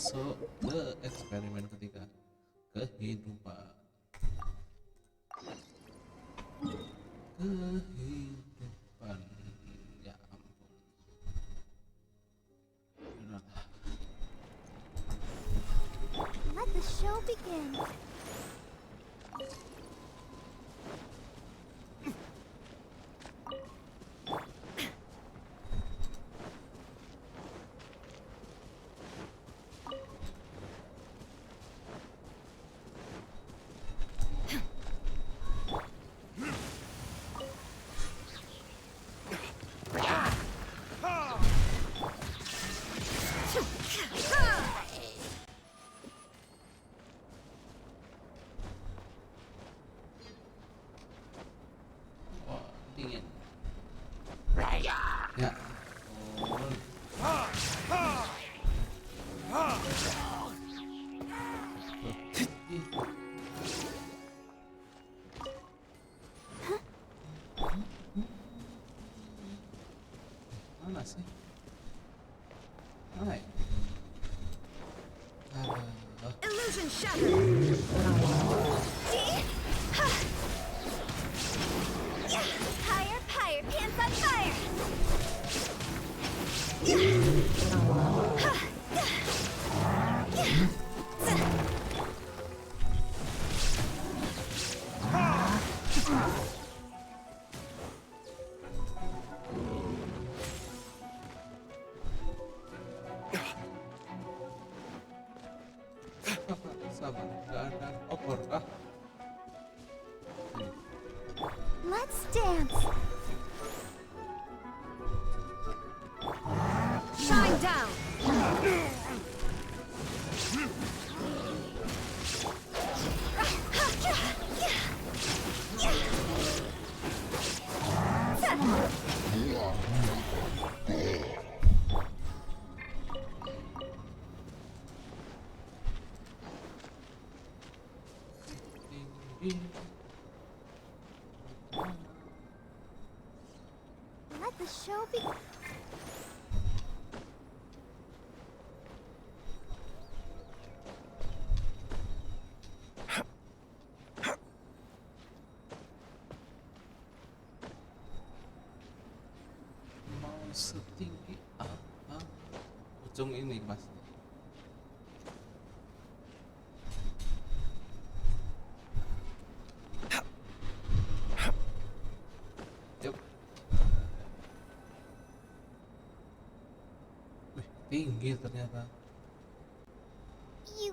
masuk ke eksperimen ketiga, kehidupan. Kehidupan, ya ampun. Udahlah. Let the show begin. Wah, dingin. Ya ampun. Ih. Mana sih? Mana ya? Aduh. Illusion shattered. Higher, higher, pants on fire. Sabar, gak ada opor kah? Let's dance. Shine down. Let the show begin. Mau setinggi apa ujung ini pasti. Yuk. Wih, tinggi ternyata. You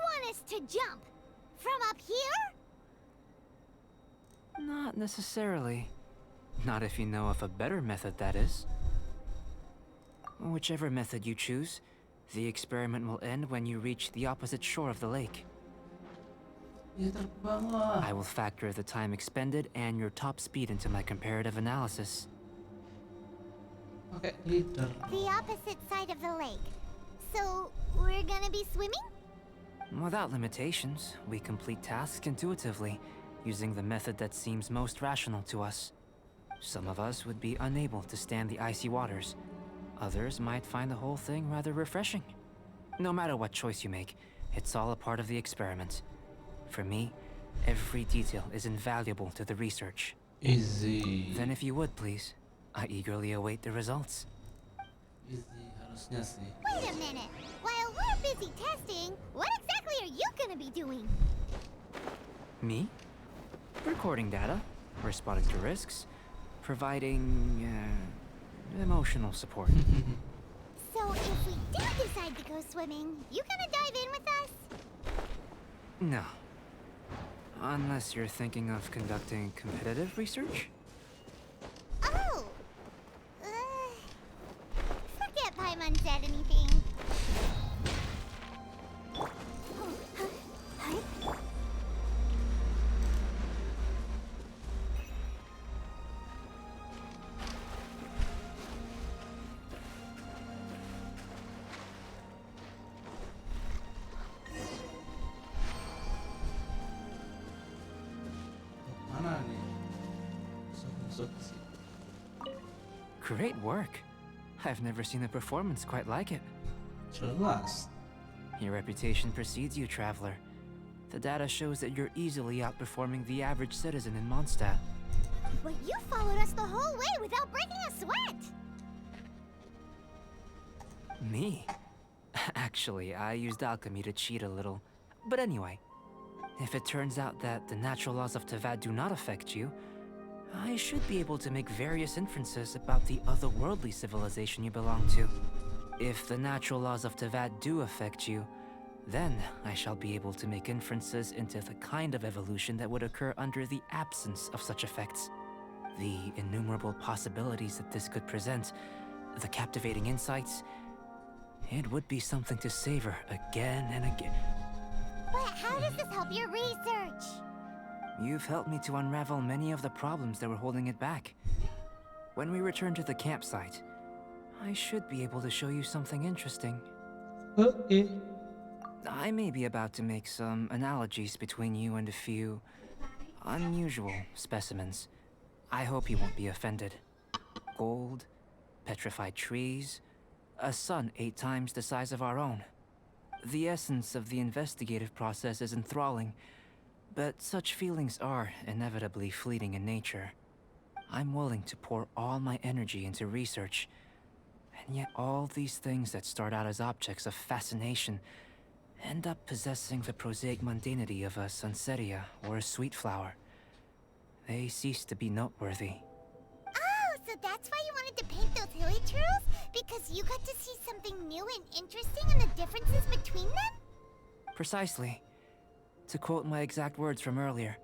want us to jump from up here? Not necessarily. Not if you know of a better method, that is. Whichever method you choose, the experiment will end when you reach the opposite shore of the lake. Ya terbanglah. I will factor the time expended and your top speed into my comparative analysis. Pakai leader. The opposite side of the lake. So we're gonna be swimming? Without limitations, we complete tasks intuitively, using the method that seems most rational to us. Some of us would be unable to stand the icy waters. Others might find the whole thing rather refreshing. No matter what choice you make, it's all a part of the experiment. For me, every detail is invaluable to the research. Easy. Then if you would, please, I eagerly await the results. Easy harusnya sih. Wait a minute. While we're busy testing, what exactly are you gonna be doing? Me? Recording data, responding to risks, providing emotional support. So if we do decide to go swimming, you gonna dive in with us? No. Unless you're thinking of conducting competitive research? Oh! Forget Paimon said anything. Mana nih? Masuk sih. Great work. I've never seen a performance quite like it. Jelas. Your reputation precedes you, traveler. The data shows that you're easily outperforming the average citizen in Mondstadt. But you followed us the whole way without breaking a sweat! Me? Actually, I used alchemy to cheat a little. But anyway, if it turns out that the natural laws of Tevat do not affect you, I should be able to make various inferences about the otherworldly civilization you belong to. If the natural laws of Tevat do affect you, then I shall be able to make inferences into the kind of evolution that would occur under the absence of such effects. The innumerable possibilities that this could present, the captivating insights, it would be something to savor again and again. But how does this help your research? You've helped me to unravel many of the problems that were holding it back. When we return to the campsite, I should be able to show you something interesting. Okay. I may be about to make some analogies between you and a few unusual specimens. I hope you won't be offended. Gold, petrified trees, a sun 8 times the size of our own. The essence of the investigative process is enthralling, but such feelings are inevitably fleeting in nature. I'm willing to pour all my energy into research, and yet all these things that start out as objects of fascination end up possessing the prosaic mundanity of a sunsetia or a sweet flower. They cease to be noteworthy. Oh, so that's why you wanted to paint those hilichurls? Because you got to see something new and interesting in the differences between them? Precisely. To quote my exact words from earlier,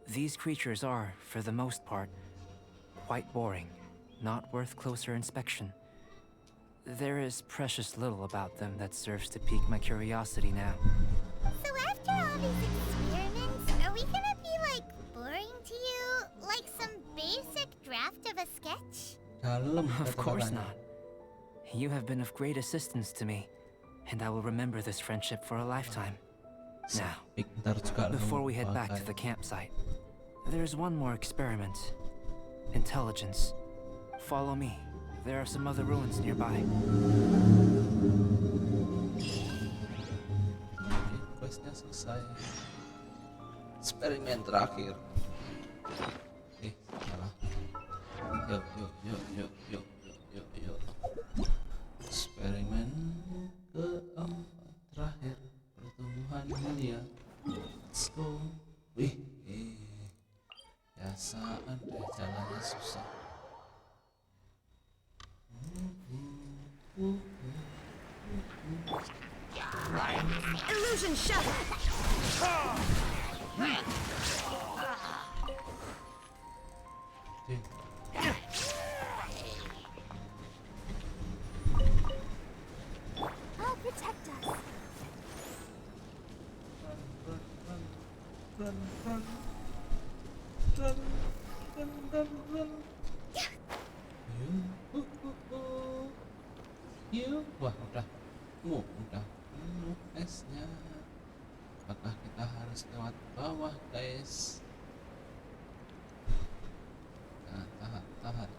these creatures are, for the most part, quite boring, not worth closer inspection. There is precious little about them that serves to pique my curiosity now. So after all these experiments, are we gonna be, like, boring to you? Like some basic draft of a sketch? Dalam Of course kata-katanya. not. You have been of great assistance to me, and I will remember this friendship for a lifetime. Now, Pintar juga before lu, we head back to pakai. the campsite, there's one more experiment. Intelligence. Follow me. There are some other ruins nearby. Oke, questnya selesai. Eksperimen terakhir. Salah. Yuk. Eksperimen keempat terakhir, pertumbuhan dunia. Let's go. Wih, biasaan deh, jalannya susah. Illusion shattered! Ding. I'll protect us. Run. Yuk. Wah, udah penuh esnya. Apakah kita harus lewat bawah, guys? Nah, tahan.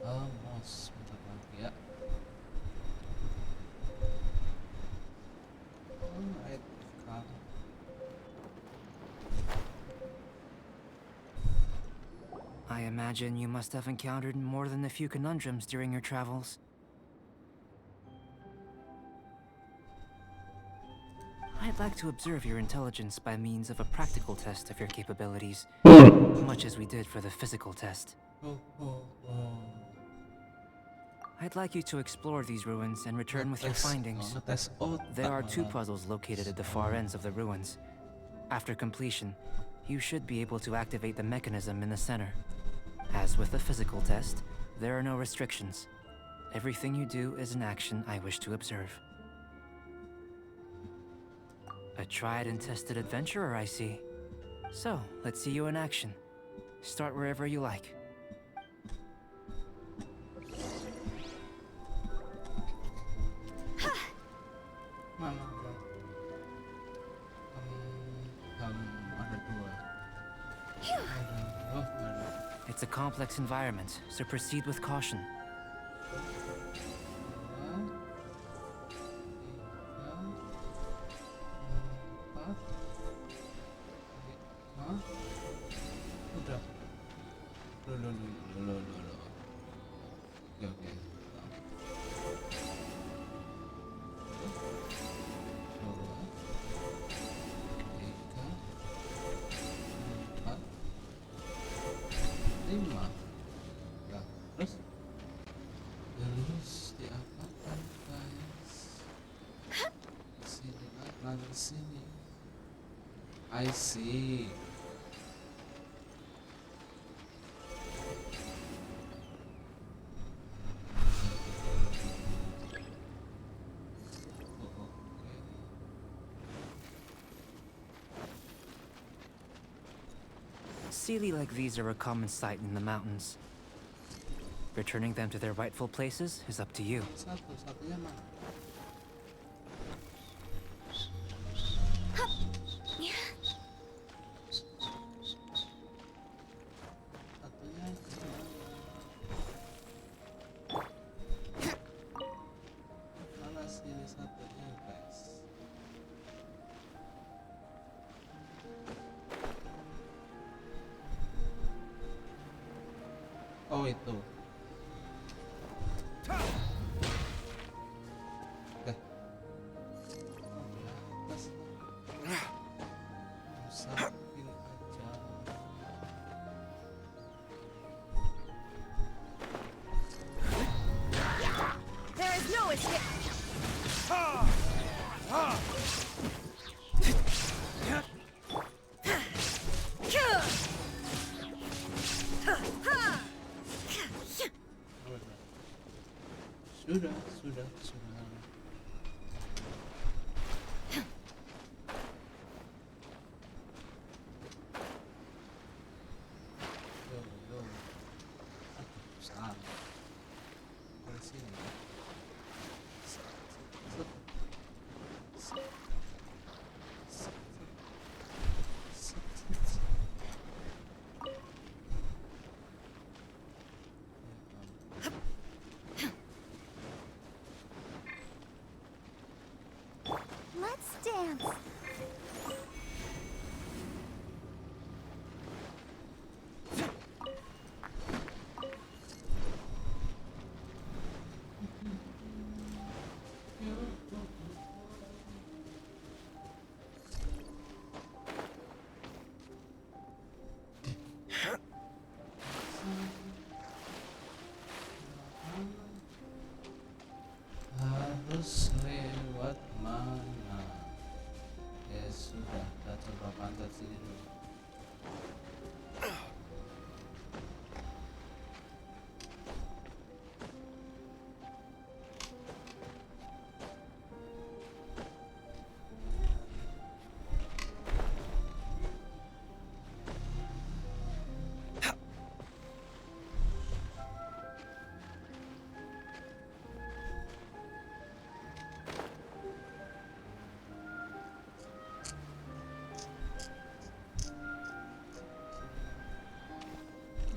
Vamos, bentar lagi ya. Alright, kalau I imagine you must have encountered more than a few conundrums during your travels. I'd like to observe your intelligence by means of a practical test of your capabilities, much as we did for the physical test. I'd like you to explore these ruins and return with your findings. ngetes otak There are 2 malah. puzzles located at the far ends of the ruins. After completion, you should be able to activate the mechanism in the center. As with the physical test, there are no restrictions. Everything you do is an action I wish to observe. A tried and tested adventurer, I see. So, let's see you in action. Start wherever you like. It's a complex environment, so proceed with caution. Hah? Udah. Loh. Oke. Lima. Nah, terus diapakan guys? Sini lagi sini. I see. Sealy like these are a common sight in the mountains. Returning them to their rightful places is up to you. Satunya mana? Satunya mana sini satunya guys? Oh itu. Atas. Usahain aja. There is no escape. Sudah. Yo. Salah. Dari sini. Let's dance. Harus lewat mana? Ya sudah, kita coba pantat sini dulu.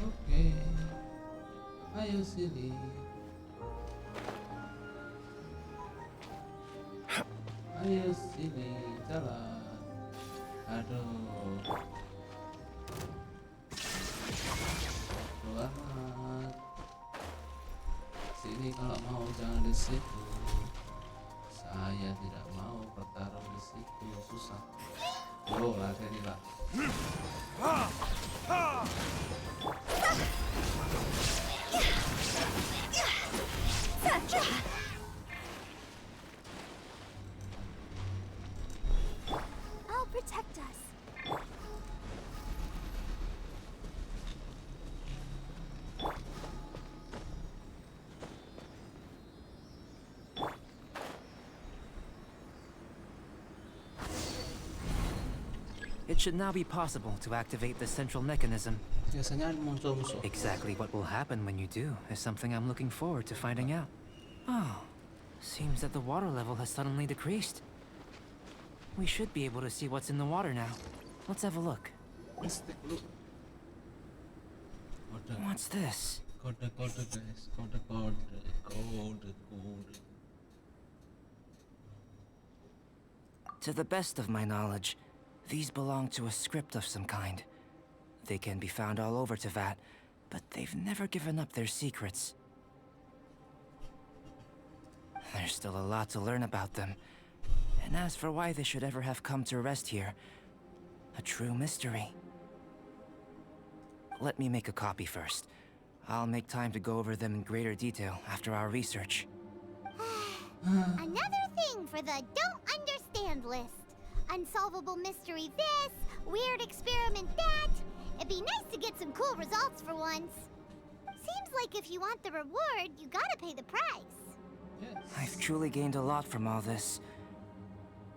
Oke, ayo sini. Ayo sini, jalan. Aduh. Banget. Sini kalau mau, jangan di situ. Saya tidak mau bertarung di situ, susah. Oh, latihan ini pak. I'll protect us. It should now be possible to activate the central mechanism. Biasanya muncul-muncul. Exactly what will happen when you do is something I'm looking forward to finding out. Oh, seems that the water level has suddenly decreased. We should be able to see what's in the water now. Let's have a look. Mistik lu. Kode, What's this? kode guys, kode. To the best of my knowledge, these belong to a script of some kind. They can be found all over Tevat, but they've never given up their secrets. There's still a lot to learn about them. And as for why they should ever have come to rest here, a true mystery. Let me make a copy first. I'll make time to go over them in greater detail after our research. Another thing for the don't understand list. Unsolvable mystery this, weird experiment that. It'd be nice to get some cool results for once. Seems like if you want the reward, you gotta pay the price. Yes. I've truly gained a lot from all this.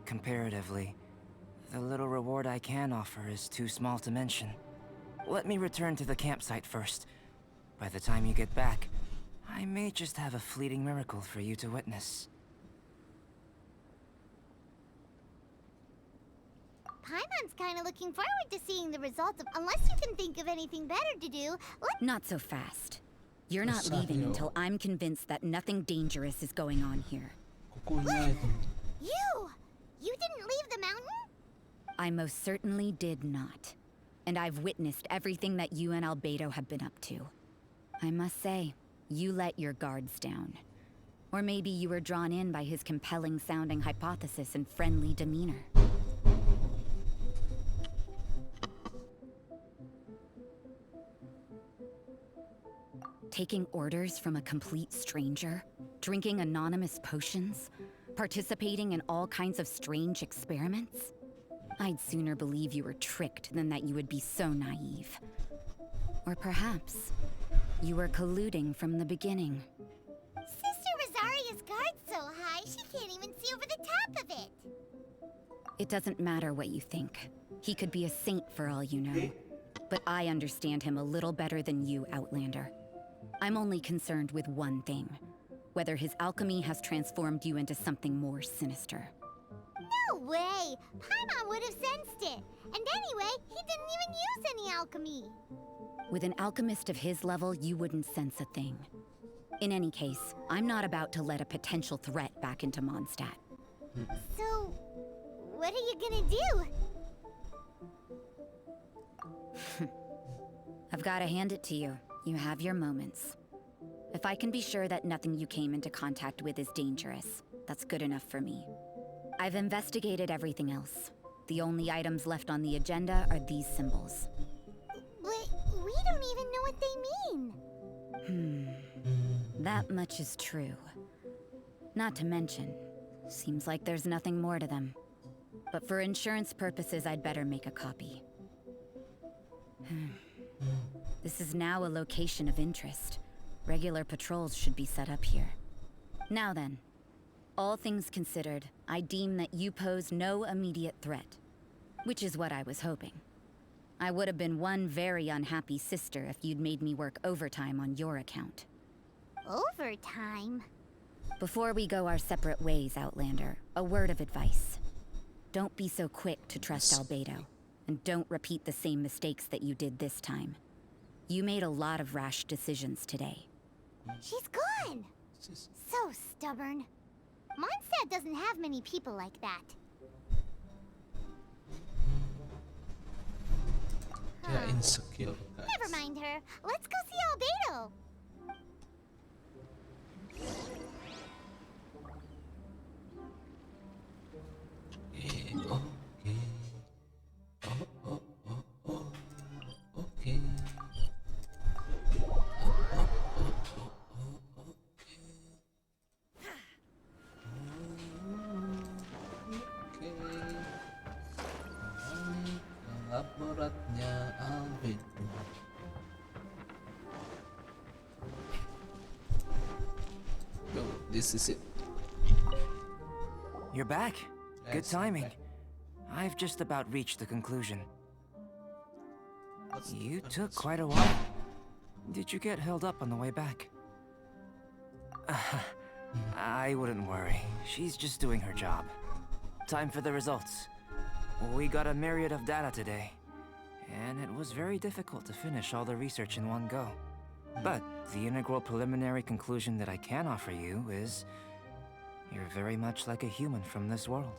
Comparatively, the little reward I can offer is too small to mention. Let me return to the campsite first. By the time you get back, I may just have a fleeting miracle for you to witness. Paimon's kinda looking forward to seeing the results of— unless you can think of anything better to do, Not so fast. You're not leaving until I'm convinced that nothing dangerous is going on here. Kukunya itu. You didn't leave the mountain? I most certainly did not. And I've witnessed everything that you and Albedo have been up to. I must say, you let your guards down. Or maybe you were drawn in by his compelling-sounding hypothesis and friendly demeanor. Taking orders from a complete stranger, drinking anonymous potions, participating in all kinds of strange experiments? I'd sooner believe you were tricked than that you would be so naive. Or perhaps you were colluding from the beginning. Sister Rosaria's guard's so high, she can't even see over the top of it. It doesn't matter what you think. He could be a saint for all you know. But I understand him a little better than you, Outlander. I'm only concerned with one thing. Whether his alchemy has transformed you into something more sinister. No way! Paimon would have sensed it. And anyway, he didn't even use any alchemy. With an alchemist of his level, you wouldn't sense a thing. In any case, I'm not about to let a potential threat back into Mondstadt. So, what are you gonna do? I've got to hand it to you. You have your moments. If I can be sure that nothing you came into contact with is dangerous, that's good enough for me. I've investigated everything else. The only items left on the agenda are these symbols. But we don't even know what they mean. That much is true. Not to mention, seems like there's nothing more to them. But for insurance purposes, I'd better make a copy. This is now a location of interest. Regular patrols should be set up here. Now then, all things considered, I deem that you pose no immediate threat. Which is what I was hoping. I would have been one very unhappy sister if you'd made me work overtime on your account. Overtime? Before we go our separate ways, Outlander, a word of advice. Don't be so quick to trust Albedo, and don't repeat the same mistakes that you did this time. You made a lot of rash decisions today. She's gone! So stubborn. Mondstadt doesn't have many people like that. Dia insecure, guys. Never mind her. Let's go see Albedo. Okay, okay. Okay. Laporannya Albedo. Yo, this is it. You're back. Good Yes, I'm timing. back. I've just about reached the conclusion. What's You the- took quite a while. Did you get held up on the way back? I wouldn't worry. She's just doing her job. Time for the results. We got a myriad of data today. and it was very difficult to finish all the research in one go. But the integral preliminary conclusion that I can offer you is you're very much like a human from this world.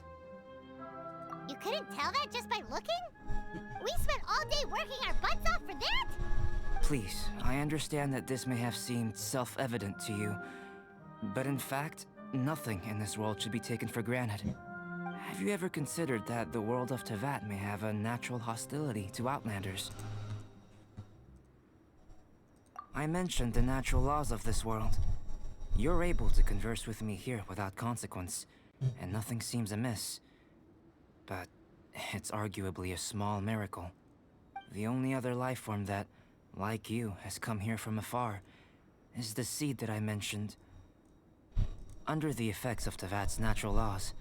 You couldn't tell that just by looking? We spent all day working our butts off for that? Please, I understand that this may have seemed self-evident to you, but in fact, nothing in this world should be taken for granted. Have you ever considered that the world of Teyvat may have a natural hostility to Outlanders? I mentioned the natural laws of this world. You're able to converse with me here without consequence, and nothing seems amiss. But it's arguably a small miracle. The only other life form that, like you, has come here from afar is the seed that I mentioned. Under the effects of Teyvat's natural laws,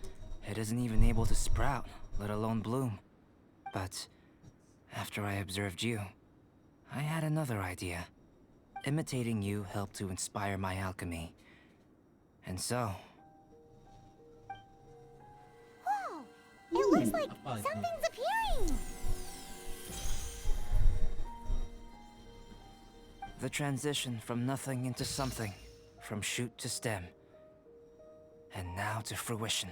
it isn't even able to sprout, let alone bloom. But after I observed you, I had another idea. Imitating you helped to inspire my alchemy. And so... Whoa! It looks like something's appearing! The transition from nothing into something, from shoot to stem, and now to fruition.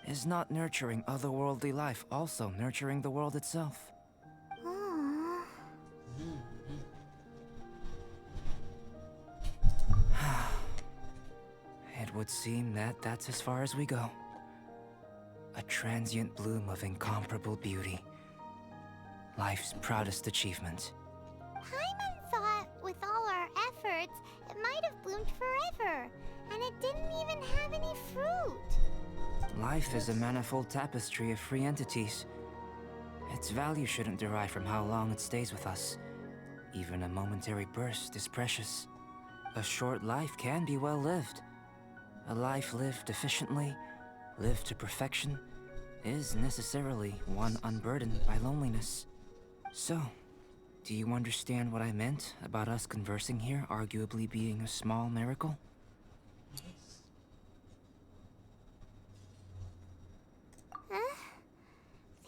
Is not nurturing otherworldly life also nurturing the world itself? Aww. It would seem that that's as far as we go. A transient bloom of incomparable beauty. Life's proudest achievement. Paimon thought, with all our efforts, it might have bloomed forever, and it didn't even have any fruit. Life is a manifold tapestry of free entities. Its value shouldn't derive from how long it stays with us. Even a momentary burst is precious. A short life can be well lived. A life lived efficiently, lived to perfection, is necessarily one unburdened by loneliness. So, do you understand what I meant about us conversing here arguably being a small miracle?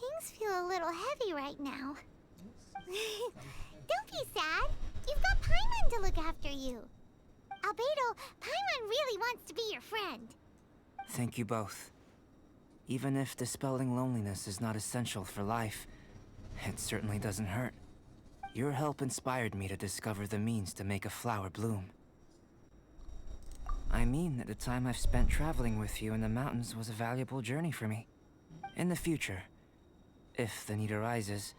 Things feel a little heavy right now. Don't be sad. You've got Paimon to look after you. Albedo, Paimon really wants to be your friend. Thank you both. Even if dispelling loneliness is not essential for life, it certainly doesn't hurt. Your help inspired me to discover the means to make a flower bloom. I mean that the time I've spent traveling with you in the mountains was a valuable journey for me. In the future, if the need arises,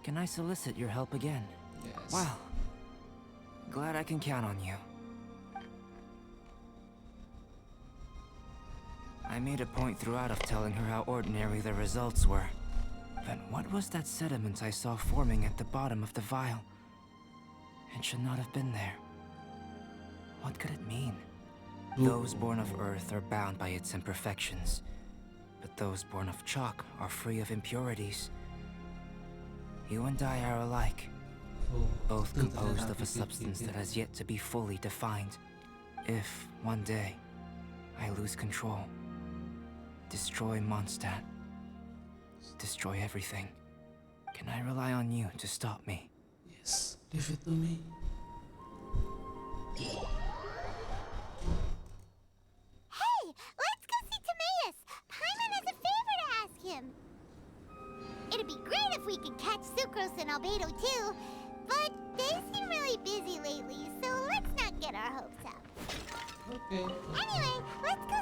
can I solicit your help again? Yes. Well, glad I can count on you. I made a point throughout of telling her how ordinary the results were. But what was that sediment I saw forming at the bottom of the vial? It should not have been there. What could it mean? Those born of Earth are bound by its imperfections, but those born of chalk are free of impurities. You and I are alike, both composed of a substance that has yet to be fully defined. If, one day, I lose control, destroy Mondstadt, destroy everything, can I rely on you to stop me? Yes, leave it to me. Hey, let's go see Timaeus. Paimon has a favor to ask him. It'd be great if we could catch Sucrose and Albedo too, but they seem really busy lately, so let's not get our hopes up. Okay. Anyway, let's go